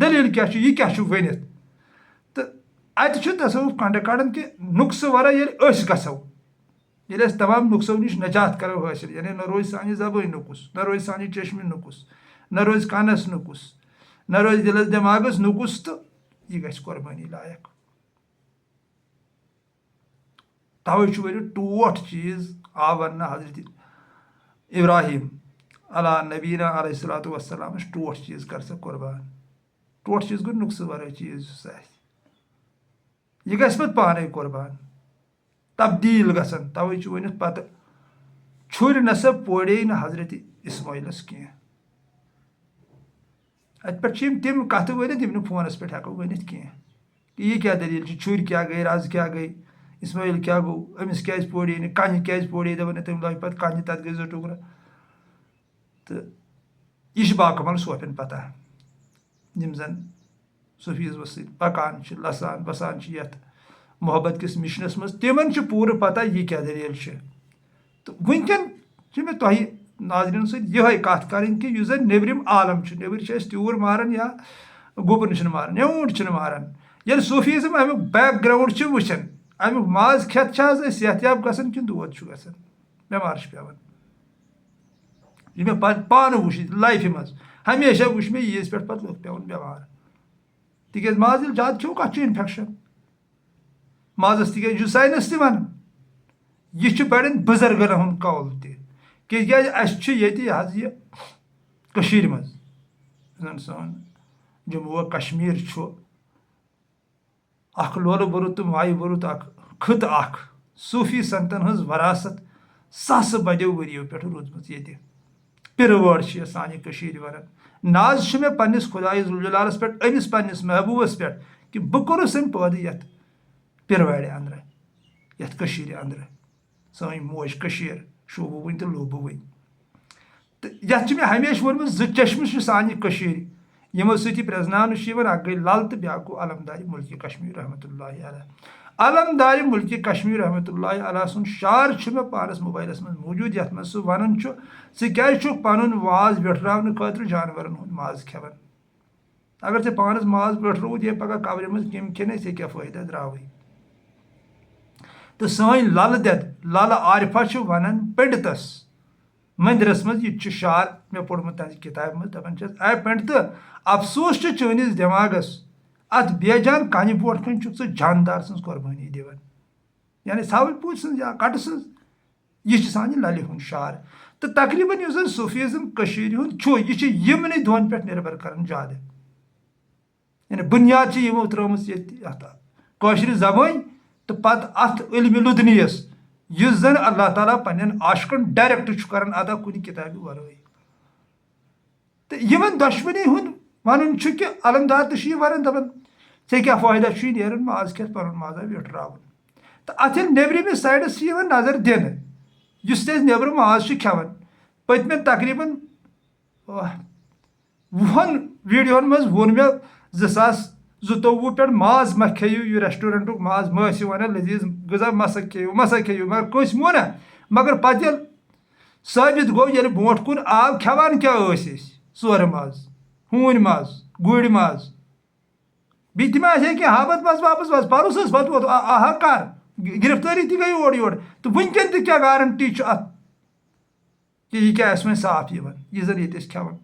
دلیٖل کیٛاہ چھُ یہِ کیٛاہ چھُ ؤنِتھ تہٕ اَتہِ چھُ تصوُف کَڑان کہِ نۄقصہٕ وَرٲے ییٚلہِ أسۍ گژھو ییٚلہِ أسۍ تمام نۄقصو نِش نجات کَرو حٲصِل یعنی نہ روزِ سانہِ زبٲنۍ نۄقُص نہ روزِ سانہِ چٔشمہِ نۄقُص نہ روزِ کَنَس نۄقُص نہ روزِ دِلَس دٮ۪ماغَس نۄقُص تہٕ یہِ گژھِ قۄربٲنی لایق تَوَے چھُ ؤنِتھ ٹوٹھ چیٖز آو وَننہٕ حضرت ابراہیٖم علیٰ نبیٖنا علیہ الصلوٰتُ وَسلامَس ٹوٹھ چیٖز کر سا قۄربان ٹوٹھ چیٖز گوٚو نۄقصہٕ وَرٲے چیٖز یُس آسہِ یہِ گژھِ پَتہٕ پانَے قۄربان تبدیٖل گژھان تَوَے چھُ ؤنِتھ پَتہٕ چھُرۍ نسا پورے نہٕ حضرت اِسمٲعیٖلَس کینٛہہ اَتہِ پٮ۪ٹھ چھِ یِم تِم کَتھٕ ؤنِتھ یِم نہٕ فونَس پٮ۪ٹھ ہٮ۪کو ؤنِتھ کینٛہہ کہِ یہِ کیٛاہ دٔلیٖل چھِ چھُرۍ کیٛاہ گٔے رَز کیٛاہ گٔے اِسمٲعیٖل کیٛاہ گوٚو أمِس کیٛازِ پورے نہٕ کَنہِ کیٛازِ پورے دَپان تٔمۍ لٲگۍ پَتہٕ کَنہِ تَتھ گٔے 2 ٹُکرٕ تہٕ یہِ چھِ باکمال صوفین پَتہ یِم زَن صوفیٖزمَس سۭتۍ پَکان چھِ لَسان بَسان چھِ یَتھ محبت کِس مِشنَس منٛز تِمن چھُ پوٗرٕ پَتہ یہِ کیٛاہ دٔلیٖل چھِ تہٕ وٕنکٮ۪ن چھِ مےٚ تۄہہِ ناظریٖنَن سۭتۍ یِہوٚے کَتھ کَرٕنۍ کہِ یُس زَن نیٚبرِم عالم چھُ نیٚبٕرۍ چھِ أسۍ تیوٗر ماران یا گُپن چھِنہٕ ماران یا اوٗنٹ چھِنہٕ ماران ییٚلہِ صوفیٖزم اَمیُک بیک گرٛاوُنٛڈ چھِ وٕچھان اَمیُک ماز کھٮ۪تھ چھِ حظ أسۍ صحت یاب گژھان کِنہٕ دود چھُ گژھان بٮ۪مار چھِ پٮ۪وان یہِ مےٚ پانہٕ وٕچھ لایفہِ منٛز ہمیشہ وٕچھ مےٚ عیٖذ پٮ۪ٹھ پَتہٕ لُکھ پٮ۪وان بٮ۪مار تِکیٛازِ ماز ییٚلہِ زیادٕ کھیوٚو کَتھ چھُ اِنفٮ۪کشَن مازَس تِکیٛازِ یہِ چھُ ساینَس تہِ وَنان یہِ چھُ بَڑٮ۪ن بُزرگَن ہُنٛد قول تہِ تِکیٛازِ اَسہِ چھُ ییٚتہِ حظ یہِ کٔشیٖرِ منٛز زَن سون جموں و کشمیٖر چھُ اَکھ لولہٕ بوٚرُت تہٕ مایہِ بوٚرُت اَکھ خٕطہٕ اَکھ صوٗفی سنتَن ہٕنٛز وراثت ساسہٕ بَدیو ؤرِیو پٮ۪ٹھ روٗزمٕژ ییٚتہِ پِرٕ وٲر چھِ یَتھ سانہِ کٔشیٖرِ وَنان ناز چھُ مےٚ پنٛنِس خۄدایہِ ذوالجلالَس پٮ۪ٹھ أمِس پنٛنِس محبوٗبَس پٮ۪ٹھ کہِ بہٕ کوٚرُس أمۍ پٲدٕ یَتھ پِرٕوارِ اَنٛدرٕ یَتھ کٔشیٖرِ اَنٛدرٕ سٲنۍ موج کٔشیٖر شوٗبہٕ وٕنۍ تہٕ لوٗبہٕ وٕنۍ تہٕ یَتھ چھِ مےٚ ہمیشہِ ووٚنمُت 2 چشمہٕ چھِ سانہِ کٔشیٖرِ یِمو سۭتۍ یہِ پرٛزناونہٕ چھُ یِوان اَکھ گٔے لل تہٕ بیٛاکھ گوٚو علمدارِ مُلکہِ کشمیٖر رحمتہ اللہ علیہ علمدارِ مُلکہِ کشمیٖر رحمتہ اللہ علیہ سُنٛد شعر چھُ مےٚ پانَس موبایلَس منٛز موٗجوٗد یَتھ منٛز سُہ وَنان چھُ ژٕ کیٛازِ چھُکھ پَنُن ماز ویٹھراونہٕ خٲطرٕ جانوَرَن ہُنٛد ماز کھٮ۪وان اگر ژےٚ پانَس ماز ویٹھرووُتھ یے پَگاہ قبرِ منٛز کیٚمۍ کھٮ۪نے ژےٚ کیٛاہ فٲیدٕ درٛاوٕے تہٕ سٲنۍ للہٕ دٮ۪د للہٕ عارفہ چھِ وَنان پٔنڈِتَس مٔنٛدرَس منٛز یہِ تہِ چھُ شعر مےٚ پوٚرمُت تَتھ کِتابہِ منٛز دَپان چھَس اے پٔنڈِتہٕ اَفسوٗس چھُ چٲنِس دٮ۪ماغَس اَتھ بے جان کَنہِ برونٛٹھ کَنۍ چھُکھ ژٕ جاندار سٕنٛز قۄربٲنی دِوان یعنی ژھاوٕلۍ پوٗتۍ سٕنٛز یا کَٹہٕ سٕنٛز یہِ چھِ سانہِ لَلہِ ہُنٛد شعر تہٕ تقریٖباً یُس زَن صوفیٖزم کٔشیٖرِ ہُنٛد چھُ یہِ چھِ یِمنٕے دۄن پٮ۪ٹھ نِربَر کَران زیادٕ یعنی بُنیاد چھِ یِمو ترٛٲومٕژ ییٚتہِ یَتھ کٲشرِ زبٲنۍ تہٕ پَتہٕ اَتھ علمِ لُدنِیَس یُس زَن اللہ تعالیٰ پنٛنٮ۪ن عاشقَن ڈایرٮ۪کٹ چھُ کَران ادا کُنہِ کِتابہِ وَرٲے تہٕ یِمن دۄشوٕنی ہُنٛد وَنُن چھُ کہِ علمدار تہِ چھُ یہِ وَنان دَپان ژےٚ کیٛاہ فٲیدٕ چھُے نیران ماز کھٮ۪تھ پَنُن مازا ویٹھراوُن تہٕ اَتھ ییٚلہِ نیٚبرِمِس سایڈَس چھِ یِوان نظر دِنہٕ یُس تہِ أسۍ نیٚبرٕ ماز چھِ کھٮ۪وان پٔتمٮ۪ن تقریٖباً 20 ویٖڈیوَن منٛز ووٚن مےٚ 2022 پٮ۪ٹھ ماز مہ کھیٚیِو یہِ رٮ۪سٹورنٛٹُک ماز مہ ٲسِو وَنان لٔزیٖز غذا مَسا کھیٚیِو مگر کٲنٛسہِ مونہ مگر پَتہٕ ییٚلہِ ثٲبِت گوٚو ییٚلہِ برونٛٹھ کُن آو کھٮ۪وان کیٛاہ ٲسۍ أسۍ ژورٕ ماز ہوٗنۍ ماز گُرۍ ماز بیٚیہِ تہِ ما آسہِ ہے کینٛہہ ہابَتھ ماز واپَس واز پَرُس حظ پَتہٕ ووت آہا کَر گِرفتٲری تہِ گٔے اورٕ یورٕ تہٕ وٕنکٮ۪ن تہِ کیٛاہ گارَنٹی چھُ اَتھ کہِ یہِ کیٛاہ آسہِ وۄنۍ صاف یِوان یہِ زَن ییٚتہِ ٲسۍ کھٮ۪وان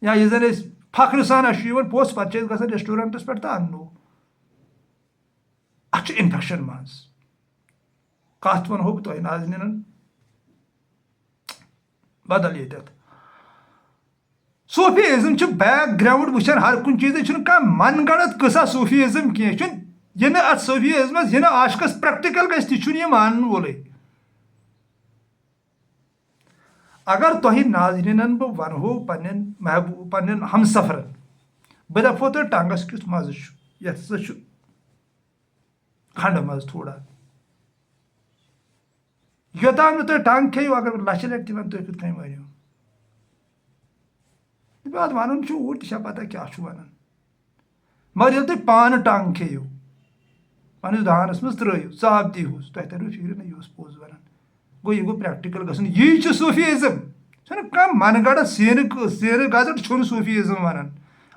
یا یہِ زَن أسۍ فخرٕ سان اَسہِ چھُ یِوان پوٚژھ پَتہٕ چھِ أسۍ گژھان رٮ۪سٹورنٛٹَس پٮ۪ٹھ تہٕ اَننو اَتھ چھُ اِنفٮ۪کشَن منٛز کَتھ وَنہو بہٕ تۄہہِ ناظریٖنَن بدل ییٚتٮ۪تھ صوفیٖزم چھُ بیک گرٛاوُنٛڈ وٕچھان ہر کُنہِ چیٖزٕے چھُنہٕ کانٛہہ من گڑت قٕصہ صوفیٖزم کینٛہہ چھُنہٕ یہِ نہٕ اَتھ صوفیٖزمَس یہِ نہٕ عاشقَس پرٛٮ۪کٹِکَل گژھِ تہِ چھُنہٕ یہِ مانن وولُے اگر تۄہہِ ناظریٖنَن بہٕ وَنہو پنٛنٮ۪ن محبوٗب پنٛنٮ۪ن ہمسفرَن بہٕ دَپہو تۄہہِ ٹنٛگَس کیُتھ مَزٕ چھُ یَتھ ہسا چھُ کھنٛڈٕ مَزٕ تھوڑا یوٚتام نہٕ تُہۍ ٹنٛگ کھیٚیِو اگر بہٕ لَچھِ لَٹہِ تہِ وَنہٕ تُہۍ کِتھ کٔنۍ ؤنِو پَتہٕ وَنُن چھُ اوٗرۍ تہِ چھا پَتہ کیٛاہ چھُ وَنان مگر ییٚلہِ تُہۍ پانہٕ ٹنٛگ کھیٚیِو پنٛنِس دانَس منٛز ترٛٲیِو ژاپ دیٖہوٗس تۄہہِ تَریو فِکرِ نہ یہِ اوس پوٚز وَنان گوٚو یہِ گوٚو پرٛٮ۪کٹِکَل گژھُن یی چھُ صوفیٖزم چھُنہٕ کانٛہہ من گڑت سیٖنہٕ گژھُن چھُنہٕ صوفیٖزم وَنان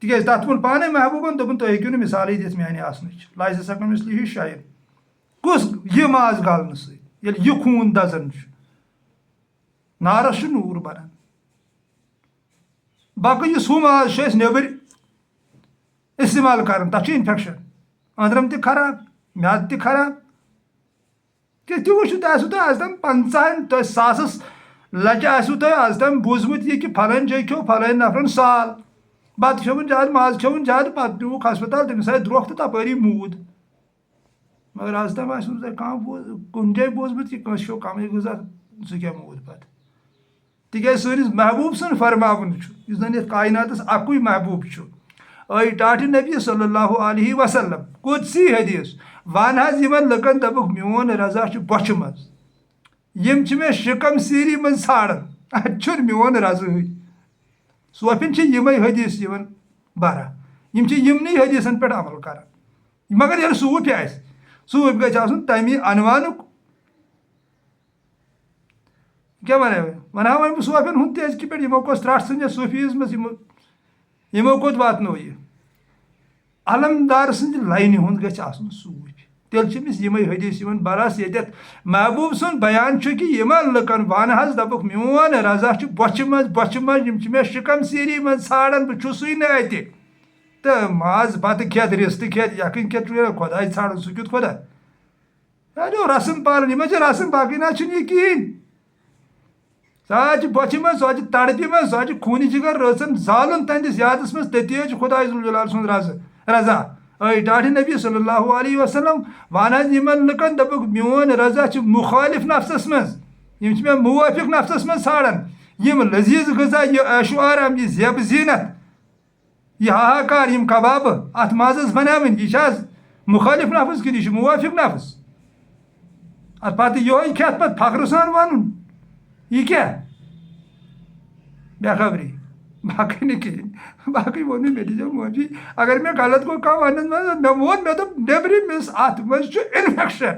تِکیٛازِ تَتھ ووٚن پانے محبوٗبن دوٚپُن تُہۍ ہیٚکِو نہٕ مِثالٕے دِتھ میانہِ آسنٕچ لایسہِ سَکَم اِسلیے شاید کُس یہِ ماز گالنہٕ سۭتۍ ییٚلہِ یہِ خوٗن دَزان چھُ نارس چھُ نوٗر بَنان باقٕے یُس ہُہ ماز چھُ أسۍ نیٚبٕرۍ اِستعمال کَران تَتھ چھُ اِنفٮ۪کشَن أنٛدرَم تہِ خراب میادٕ تہِ خراب کیٛازِ تہِ وٕچھِو تۄہہِ آسوٕ تۄہہِ آز تام 50 تۄہہِ ساسَس لَچہِ آسوٕ تۄہہِ آز تام بوٗزمُت یہِ کہِ فلٲنۍ جاے کھیوٚو فلٲنۍ نفرَن سال بَتہٕ کھیوٚوُن زیادٕ ماز کھیوٚوُن زیادٕ پَتہٕ نیوٗکھ ہسپتال تٔمِس آے درٛوٚکھ تہٕ تَپٲری موٗد مگر آز تام آسوٕ نہٕ تۄہہِ کانٛہہ کُنہِ جایہِ بوٗزمُت کہِ کٲنٛسہِ کھیوٚو کَمٕے غذا سُہ کیٛاہ موٗد پَتہٕ تِکیٛازِ سٲنِس محبوٗب سُنٛد فرماوُن چھُ یُس زَن یَتھ کایناتَس اَکُے محبوٗب چھُ ٲے ٹاٹھہِ نبی صلی اللہ علیہ وسلم قُدسی حدیث وَن حظ یِمن لُکن دَپُکھ میون رضا چھُ بۄچھِ منٛز یِم چھِ مےٚ شِکم سیٖری منٛز ژھانڈان اَتہِ چھُنہٕ میون رضاہٕے صوفین چھِ یِمے حدیث یِوان بَران یِم چھِ یِمنٕے حدیثن پٮ۪ٹھ عمل کران مگر ییٚلہِ صوٗفۍ آسہِ صوٗفۍ گژھِ آسُن تَمی عنوانُک کیٛاہ وَنہٕ وۄنۍ بہٕ صوفین ہُنٛد تہِ أزکہِ پٮ۪ٹھ یِمو کۄس ترٛٹھ ژھٕنۍ یَتھ صوٗفیٖزمَس یِمو کوٚت واتنو یہِ علمدار سٕنٛدِ لاینہِ ہُنٛد گژھِ آسُن صوٗفۍ تیٚلہِ چھِ أمِس یِمے حدیث یِوان بَرس ییٚتٮ۪تھ محبوٗب سُنٛد بیان چھُ کہِ یِمن لُکن وَن حظ دَپُکھ میون رضا چھُ بۄچھِ منٛز یِم چھِ مےٚ شِکم سیٖری منٛز ژھانڈان بہٕ چھُسٕے نہٕ اَتہِ تہٕ ماز بَتہٕ کھٮ۪تھ رِستہٕ کھٮ۪تھ یَکھٕنۍ کھٮ۪تھ خۄداے ژھانڈان سُہ کیُتھ خۄدا رسم پالان یِمن چھِ رسم باقٕے نہ چھُنہٕ یہِ کِہینۍ سۄ حظ چھِ بۄچھِ منٛز سۄ حظ چھِ تڑپہِ منٛز سۄ حظ چھِ خوٗنہِ جِگر رٲژن زالُن تہنٛدِس یادس منٛز تٔتی حظ چھُ خۄداے ذوالجلال سُنٛد رضا ٲے ٹاٹھہِ نبی صلی اللہ علیہ وسلم وَن حظ یِمن لُکن دَپُکھ میون رضا چھُ مُخٲلِف نفسس منٛز یِم چھِ مےٚ موٲفِق نفسس منٛز ژھانڈان یِم لٔزیٖز غذا یہِ عیشو آرام یہِ زیبہٕ زیٖنت یہِ ہاہاکار یِم کبابہٕ اَتھ مازس بناوٕنۍ یہِ چھِ حظ مُخٲلِف نفس کِنہٕ یہِ چھُ موٲفِق نفس اَتھ پتہٕ یِہوے کھٮ۪تھ پتہٕ فخرٕ سان وَنُن یہِ کیٛاہ بے خبری باقٕے نہٕ کِہینۍ باقٕے ووٚن مےٚ دیٖزیو معٲفی اگر مےٚ غلط گوٚو کانٛہہ وَننس منٛز مےٚ ووٚن مےٚ دوٚپ نیبرِمِس اَتھ منٛز چھُ اِنفٮ۪کشن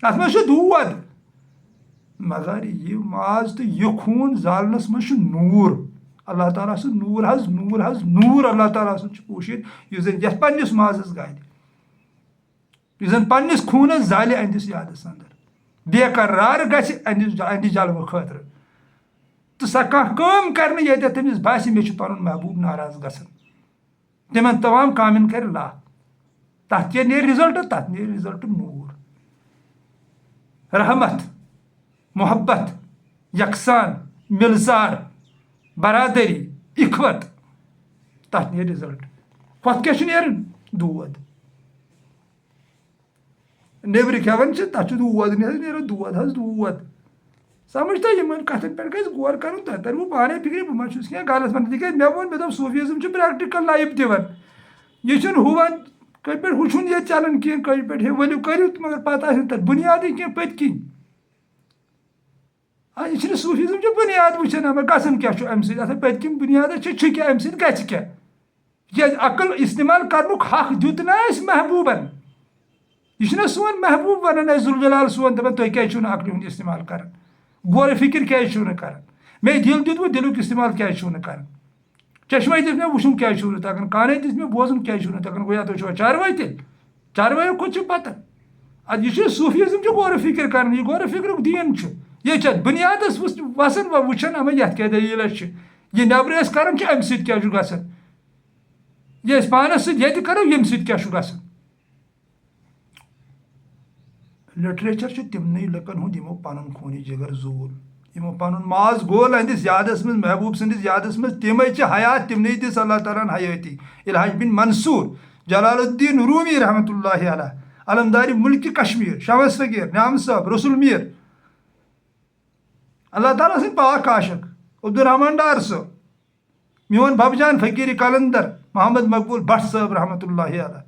اَتھ منٛز چھُ دود مگر یہِ ماز تہٕ یہِ خوٗن زالنس منٛز چھُ نوٗر اللہ تعالیٰ سُنٛد نوٗر اللہ تعالیٰ سُنٛد چھُ پوٗشِتھ یُس زن یتھ پننِس مازس گالہِ یُس زن پننِس خوٗنس زالہِ أہنٛدِس یادس انٛدر بے قرار گژھِ أہنٛدِ جلوٕ خٲطرٕ تہٕ سۄ کانٛہہ کٲم کرِ نہٕ ییٚتٮ۪تھ تٔمِس باسہِ مےٚ چھُ پنُن محبوٗب ناراض گژھان تِمن تمام کامٮ۪ن کرِ لا تتھ کیٛاہ نیرِ رِزلٹ تتھ نیرِ رِزلٹ نوٗر رحمت محبت یکسان مِلسار برادری اِخوت تتھ نیرِ رِزلٹ ہۄتھ کیٛاہ چھُ نیران دود نیبرٕ کھٮ۪وان چھِ تتھ چھُ دود نیران دود سمجھ تۄہہِ یِمن کتھن پٮ۪ٹھ گژھِ غور کرُن تۄہہِ ترِوٕ پانے فِکرِ بہٕ ما چھُس کینٛہہ غلط ونان تِکیٛازِ مےٚ ووٚن مےٚ دوٚپ صوٗفیٖزم چھُ پریکٹِکل لایف دِوان یہِ چھُنہٕ ہُہ وۄنۍ کٔتۍ پٲٹھۍ ہُہ چھُنہٕ ییٚتہِ چلان کینٛہہ کٔتۍ پٲٹھۍ ہے ؤلِو کٔرِو مگر پتہٕ آسہِ نہٕ تتھ بُنیادٕے کینٛہہ پٔتۍ کِنۍ یہِ چھُنہٕ صوٗفیٖزم چھُ بُنیاد وٕچھان اما گژھان کیٛاہ چھُ امہِ سۭتۍ آسان پٔتۍ کِنۍ بُنیادٕ چھِ کیٛاہ امہِ سۭتۍ گژھِ کیٛاہ تِکیٛازِ عقل استعمال کرنُک حق دیُت نہ اَسہِ محبوٗبن یہِ چھُنہ سون محبوٗب ونان اَسہِ ذوالجلال سون دپان تُہۍ کیٛازِ چھِو نہٕ عقلہِ ہُنٛد استعمال کران غورِ فِکر کیٛازِ چھِو نہٕ کران مےٚ دِل دیُتوٕ دِلُک استعمال کیٛازِ چھِو نہٕ کران چشمے دِژ مےٚ وٕچھُن کیٛازِ چھِو نہٕ تگان کانے دِژ مےٚ بوزُن کیٛازِ چھِو نہٕ تگان گویا تُہۍ چھِوا چاروٲے تیٚلہِ چاروٲیو کھۄتہٕ چھِ پتہ اَدٕ یہِ چھُ صوٗفیٖزم چھُ غورِ فِکر کران یہِ غورِ فِکرُک دیٖن چھُ یہِ چھِ اتھ بُنیادس وسان وٕچھان اما یتھ کیٛاہ دٔلیٖلہ چھِ یہِ نٮ۪برٕ أسۍ کران چھِ امہِ سۭتۍ کیٛاہ چھُ گژھان یہِ أسۍ پانس سۭتۍ ییٚتہِ کرو ییٚمہِ سۭتۍ کیٛاہ چھُ گژھان لِٹریچر چھُ تِمنٕے لُکن ہُنٛد یِمو پنُن خوٗنہِ جِگر زوٗل یِمو پنُن ماز گول أہنٛدِس یادس منٛز محبوٗب سٕنٛدِس یادس منٛز تِمے چھِ حیات تِمنٕے دِژ اللہ تعالیٰ ہن حیٲتی الحاج بن منصوٗر جلال الدیٖن روٗمی رحمتہ اللہ علیہ علمدارِ مُلکہِ کشمیٖر شمس فقیٖر نعام صٲب رسول میٖر اللہ تعالیٰ سٕنٛدۍ پاک عاشق عبدالرحمان ڈار صٲب میون بب جان فقیٖرِ کلندر محمد مقبوٗل بٹ صٲب رحمتہ اللہ علیہ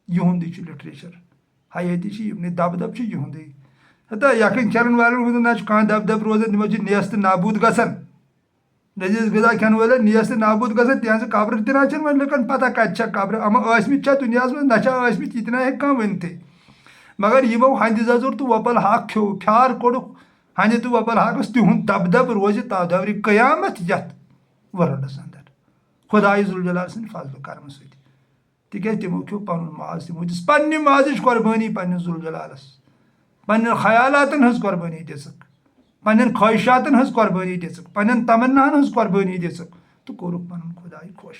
یِہُنٛدُے چھُ لِٹریچر حیٲتی چھِ یِمنٕے دب چھُ یِہُنٛدُے ہتا یکھٕنۍ کھٮ۪نن والٮ۪ن ہُنٛد نہ چھُ کانٛہہ دب روزان تِمو چھِ نیس تہٕ نابوٗد گژھان لٔزیٖز غذا کھٮ۪ن وٲلٮ۪ن نیس تہٕ نابوٗد گژھان تِہنٛزٕ قبرٕ تہِ نہ چھنہٕ وۄنۍ لُکن پتہ کتہِ چھےٚ قبرٕ اما ٲسمٕتۍ چھا دُنیاہس منٛز نہ چھا ٲسمٕتۍ یہِ تہِ نہ ہیٚکہِ کانٛہہ ؤنتھٕے مگر یِمو ہندِ ززُر تہٕ وۄپل ہاکھ کھیوٚو کھیار کوٚڑُکھ ہندِ تہٕ وۄپل ہاکس تِہُنٛد دب روزِ تا دورِ قیامت یتھ ورلڈس اندر خدایہِ ذوالجلال سٕنٛدِ فضلہٕ کرمہٕ سۭتۍ تِکیٛازِ تِمو کھیوٚو پنُن ماز تِمو دِژ پننہِ مازٕچ قۄربٲنی پننِس ذوالجلالس پننٮ۪ن خیالاتن ہٕنٛز قۄربٲنی دِژٕکھ پننٮ۪ن خواہشاتن ہٕنٛز قۄربٲنی دِژٕکھ پننٮ۪ن تمناہن ہٕنٛز قۄربٲنی دِژٕکھ تہٕ کوٚرُکھ پنُن خۄداے خۄش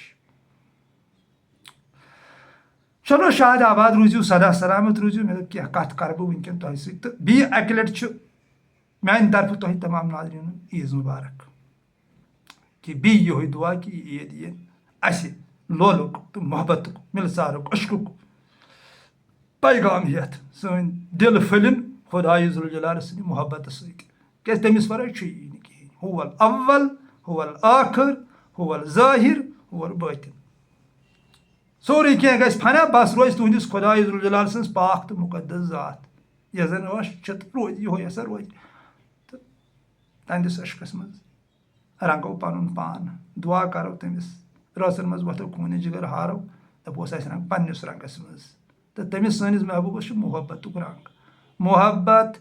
چلو شاد آباد روٗزِو سدا سلامت روٗزِو مےٚ دوٚپ کینٛہہ کتھ کرٕ بہٕ وٕنکٮ۪ن تۄہہِ سۭتۍ تہٕ بیٚیہِ اکہِ لٹہِ چھُ میانہِ طرفہٕ تۄہہِ تمام ناظریٖنن عیٖز مُبارک کہِ بیٚیہِ یِہوے دُعا کہِ یہِ عیٖد یِن اَسہِ لولُک تہٕ محبتُک مِلسارُک عشقُک پیغام ہٮ۪تھ سٲنۍ دِل پھٔلِن خۄدایہِ ذوالجلال سٕنٛدِ محبتہٕ سۭتۍ کیٛازِ تٔمِس ورٲے چھُ یی نہٕ کِہیٖنۍ ہوول اول ہوول ٲخر ہوول ظٲہِر ہوول بٲطِن سورُے کینٛہہ گژھِ فنا بس روزِ تُہنٛدِس خۄدایہِ ذوالجلال سٕنٛز پاک تہٕ مُقدس ذات یۄس زن ٲس چھِ تہٕ روزِ یِہوے ہسا روزِ تہٕ تہنٛدِس عشقس منٛز رنگو پنُن پان دُعا کرو تٔمِس رٲژن منٛز وۄتھو خوٗنہِ جِگر ہارو دپوس اسہِ رنگ پننِس رنگس منٛز تہٕ تٔمِس سٲنِس محبوٗبس چھُ محبتُک رنگ محبت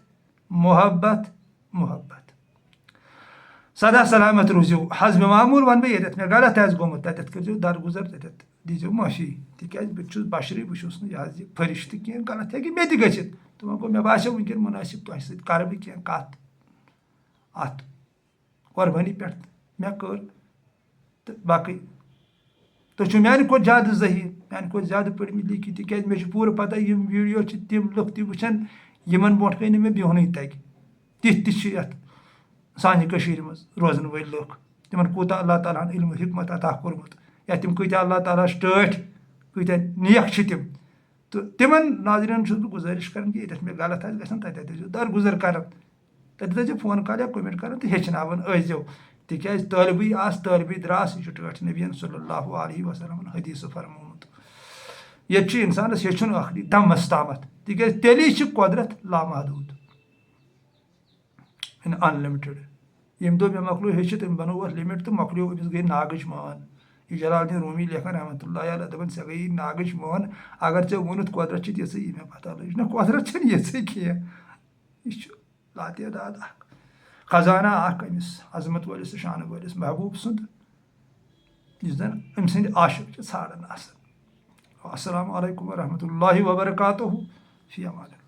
محبت محبت سدا سلامت روٗزِو حسبِ معموٗل ونہٕ بہٕ ییٚتٮ۪تھ مےٚ غلط آسہِ گوٚمُت تتٮ۪تھ کٔرۍزیو درگُزر تتٮ۪تھ دیٖزیو معٲفی تِکیٛازِ بہٕ چھُس بشرٕے بہٕ چھُس نہٕ یہِ حظ یہِ فرشتہٕ کینٛہہ غلط ہیٚکہِ مےٚ تہِ گٔژھِتھ تہٕ وۄنۍ گوٚو مےٚ باسیو وٕنکٮ۪ن مُنٲسِب تۄہہِ سۭتۍ کرٕ بہٕ کینٛہہ کتھ اتھ قۄربٲنی پٮ۪ٹھ مےٚ کٔر تہٕ باقٕے تُہۍ چھِو میانہِ کھۄتہٕ زیادٕ ذٔہیٖن میانہِ کھۄتہٕ زیادٕ پٔرمٕتۍ لیکھِتھ تِکیٛازِ مےٚ چھِ پوٗرٕ پتہ یِم ویٖڈیو چھِ تِم لُکھ تہِ وٕچھان یِمن برونٛٹھ کَنۍ نہٕ مےٚ بِہُنٕے تگہِ تِتھۍ تہِ چھِ یتھ سانہِ کٔشیٖرِ منٛز روزن وٲلۍ لُکھ تِمن کوٗتاہ اللہ تعالیٰ ہن علمہٕ حکمت عطا کوٚرمُت یا تِم کۭتیاہ اللہ تعالیٰ ہس ٹٲٹھۍ کۭتیاہ نیک چھِ تِم تہٕ تِمن ناظریٖنن چھُس بہٕ گُزٲرِش کران کہِ ییٚتٮ۪تھ مےٚ غلط آسہِ گژھان تتٮ۪تھ ٲسۍزیو درگُزر کران تتٮ۪تھ ٲسۍزیو فون کال یا کومنٹ کران تہٕ ہیٚچھناوان ٲسۍزیو تِکیٛازِ طٲلبٕے آس طٲلبٕے دراس یہِ چھُ ٹٲٹھۍ نبیَن صلی اللہُ علیہ وسلمن حدیٖثہٕ فرمومُت ییٚتہِ چھُ انسانس ہیٚچھُن ٲخری دمس تامتھ تِکیٛازِ تیٚلی چھِ قۄدرت لامحدوٗد ان لِمٹِڈ ییٚمہِ دۄہ مےٚ مۄکلو ہیٚچھِتھ أمۍ بنوو اتھ لِمِٹ تہٕ مۄکلیو أمِس گٔے ناگٕچ مٲن یہِ جلال الدیٖن روٗمی لیکھان رحمتہ اللہ علیہ دپان ژےٚ گٔیی ناگٕچ مٲن اگر ژےٚ ووٚنُتھ قۄدرت چھِ تِژھٕے یہِ مےٚ پتہ لٔج نہ قۄدرت چھنہٕ یِژھٕے کینٛہہ یہِ چھُ لاتعداد اکھ خزانہ اکھ أمِس عظمت وٲلِس تہٕ شانہٕ وٲلِس محبوٗب سُنٛد یُس زن أمۍ سٕنٛدۍ عاشق چھِ ژھانڈان آسان السلام علیکم ورحمتہ اللہ وبرکاتہ فی امان اللہ